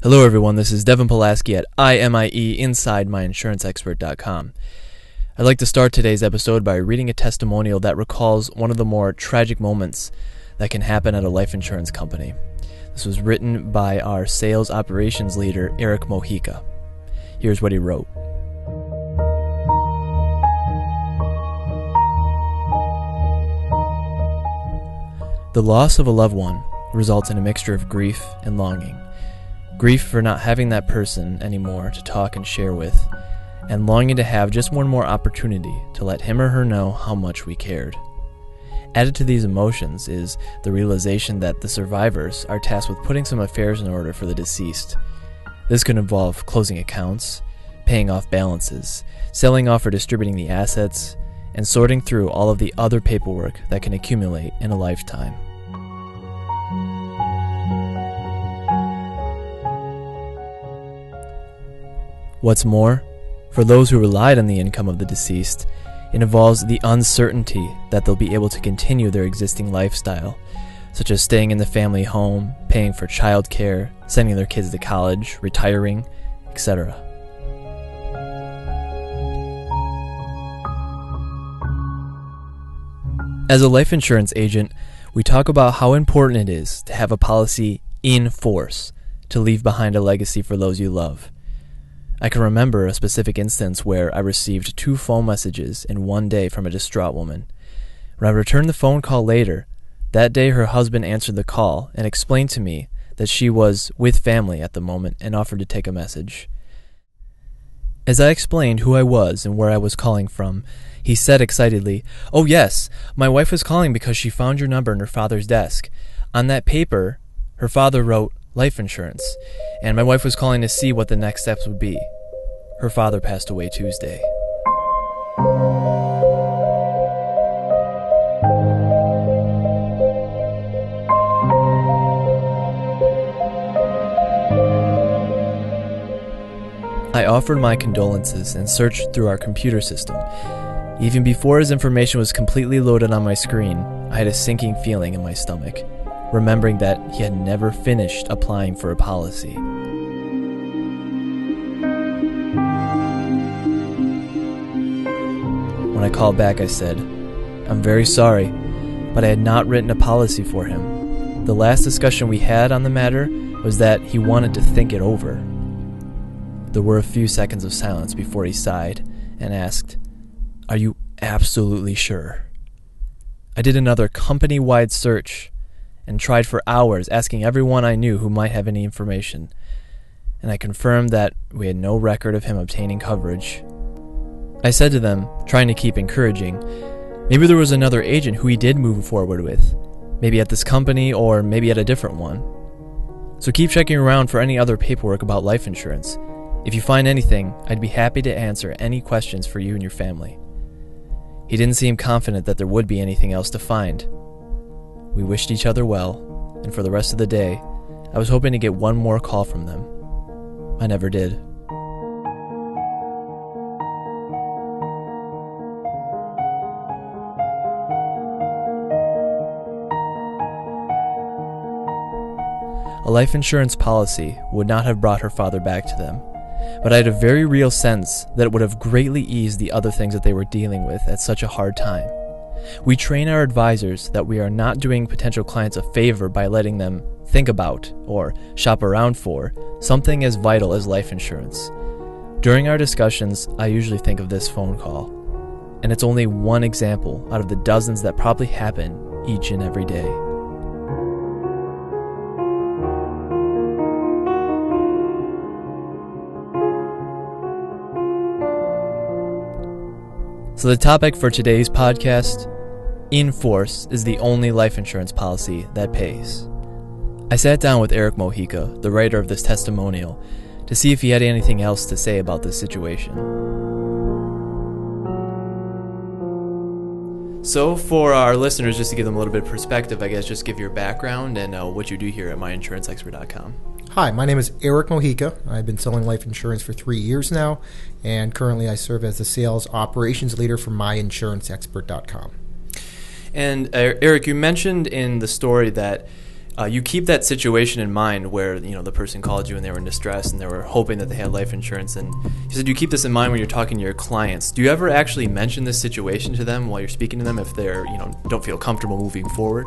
Hello everyone, this is Devin Pulaski at iMIE inside myinsuranceexpert.com. I'd like to start today's episode by reading a testimonial that recalls one of the more tragic moments that can happen at a life insurance company. This was written by our sales operations leader, Eric Mojica. Here's what he wrote. The loss of a loved one results in a mixture of grief and longing. Grief for not having that person anymore to talk and share with, and longing to have just one more opportunity to let him or her know how much we cared. Added to these emotions is the realization that the survivors are tasked with putting some affairs in order for the deceased. This could involve closing accounts, paying off balances, selling off or distributing the assets, and sorting through all of the other paperwork that can accumulate in a lifetime. What's more, for those who relied on the income of the deceased, it involves the uncertainty that they'll be able to continue their existing lifestyle, such as staying in the family home, paying for childcare, sending their kids to college, retiring, etc. As a life insurance agent, we talk about how important it is to have a policy in force to leave behind a legacy for those you love. I can remember a specific instance where I received 2 phone messages in one day from a distraught woman. When I returned the phone call later, that day her husband answered the call and explained to me that she was with family at the moment and offered to take a message. As I explained who I was and where I was calling from, he said excitedly, "Oh yes, my wife was calling because she found your number in her father's desk. On that paper, her father wrote life insurance, and my wife was calling to see what the next steps would be. Her father passed away Tuesday." I offered my condolences and searched through our computer system. Even before his information was completely loaded on my screen, I had a sinking feeling in my stomach, remembering that he had never finished applying for a policy. When I called back, I said, "I'm very sorry, but I had not written a policy for him. The last discussion we had on the matter was that he wanted to think it over." There were a few seconds of silence before he sighed and asked, "Are you absolutely sure?" I did another company-wide search and tried for hours asking everyone I knew who might have any information, and I confirmed that we had no record of him obtaining coverage. I said to them, trying to keep encouraging, maybe there was another agent who he did move forward with, maybe at this company or maybe at a different one. So keep checking around for any other paperwork about life insurance. If you find anything, I'd be happy to answer any questions for you and your family. He didn't seem confident that there would be anything else to find. We wished each other well, and for the rest of the day, I was hoping to get one more call from them. I never did. A life insurance policy would not have brought her father back to them, but I had a very real sense that it would have greatly eased the other things that they were dealing with at such a hard time. We train our advisors that we are not doing potential clients a favor by letting them think about or shop around for something as vital as life insurance. During our discussions, I usually think of this phone call, and it's only one example out of the dozens that probably happen each and every day. So the topic for today's podcast, in force, is the only life insurance policy that pays. I sat down with Eric Mojica, the writer of this testimonial, to see if he had anything else to say about this situation. So for our listeners, just to give them a little bit of perspective, I guess just give your background and what you do here at myinsuranceexpert.com. Hi, my name is Eric Mojica. I've been selling life insurance for 3 years now, and currently I serve as the sales operations leader for myinsuranceexpert.com. And Eric, you mentioned in the story that you keep that situation in mind where, the person called you and they were in distress and they were hoping that they had life insurance. And you said you keep this in mind when you're talking to your clients. Do you ever actually mention this situation to them while you're speaking to them if they're, don't feel comfortable moving forward?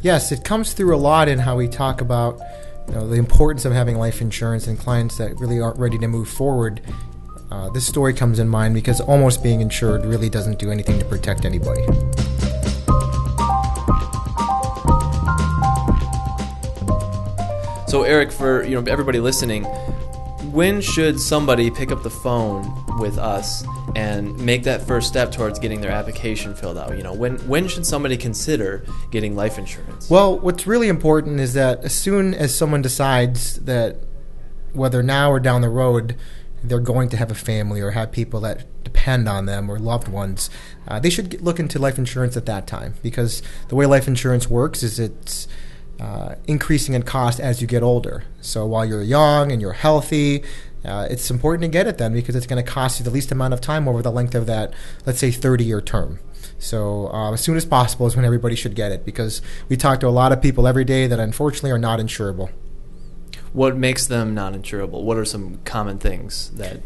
Yes, it comes through a lot in how we talk about the importance of having life insurance, and clients that really aren't ready to move forward. This story comes in mind because almost being insured really doesn't do anything to protect anybody. So Eric, for everybody listening, when should somebody pick up the phone with us and make that first step towards getting their application filled out? When should somebody consider getting life insurance? Well, what's really important is that as soon as someone decides that whether now or down the road they're going to have a family or have people that depend on them or loved ones, they should look into life insurance at that time, because the way life insurance works is it's increasing in cost as you get older. So while you're young and you're healthy, it's important to get it then, because it's going to cost you the least amount of time over the length of that, let's say, 30-year term. So as soon as possible is when everybody should get it, because we talk to a lot of people every day that unfortunately are not insurable. What makes them not insurable? What are some common things that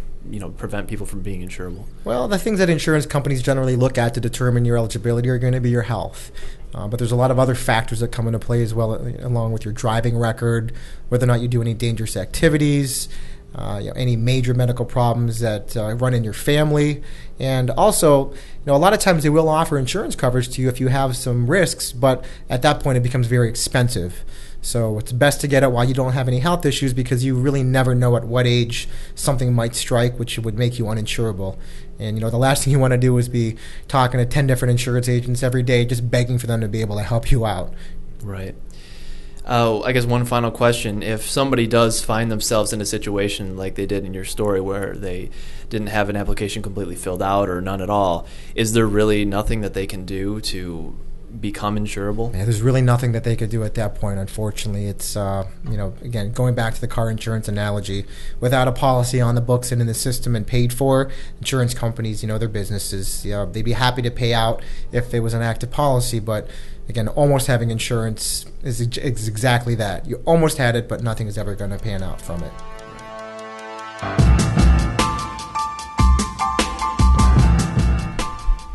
prevent people from being insurable? Well, the things that insurance companies generally look at to determine your eligibility are going to be your health. But there's a lot of other factors that come into play as well, along with your driving record, whether or not you do any dangerous activities, any major medical problems that run in your family. And also, a lot of times they will offer insurance coverage to you if you have some risks, but at that point it becomes very expensive. So it's best to get it while you don't have any health issues, because you really never know at what age something might strike which would make you uninsurable. And the last thing you want to do is be talking to 10 different insurance agents every day just begging for them to be able to help you out. Right. I guess one final question. If somebody does find themselves in a situation like they did in your story where they didn't have an application completely filled out or none at all, is there really nothing that they can do to become insurable? Yeah, there's really nothing that they could do at that point, unfortunately. It's, again, going back to the car insurance analogy, without a policy on the books and in the system and paid for, insurance companies, their businesses, they'd be happy to pay out if it was an active policy, but again, almost having insurance is exactly that. You almost had it, but nothing is ever going to pan out from it.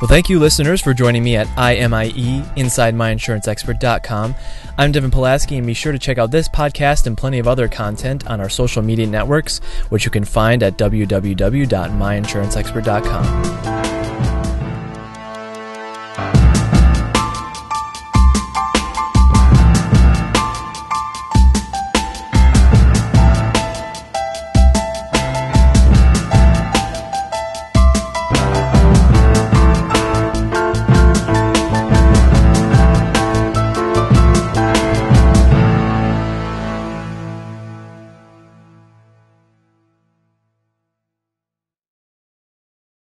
Well, thank you, listeners, for joining me at iMIE, InsideMyInsuranceExpert.com. I'm Devin Pulaski, and be sure to check out this podcast and plenty of other content on our social media networks, which you can find at www.myinsuranceexpert.com.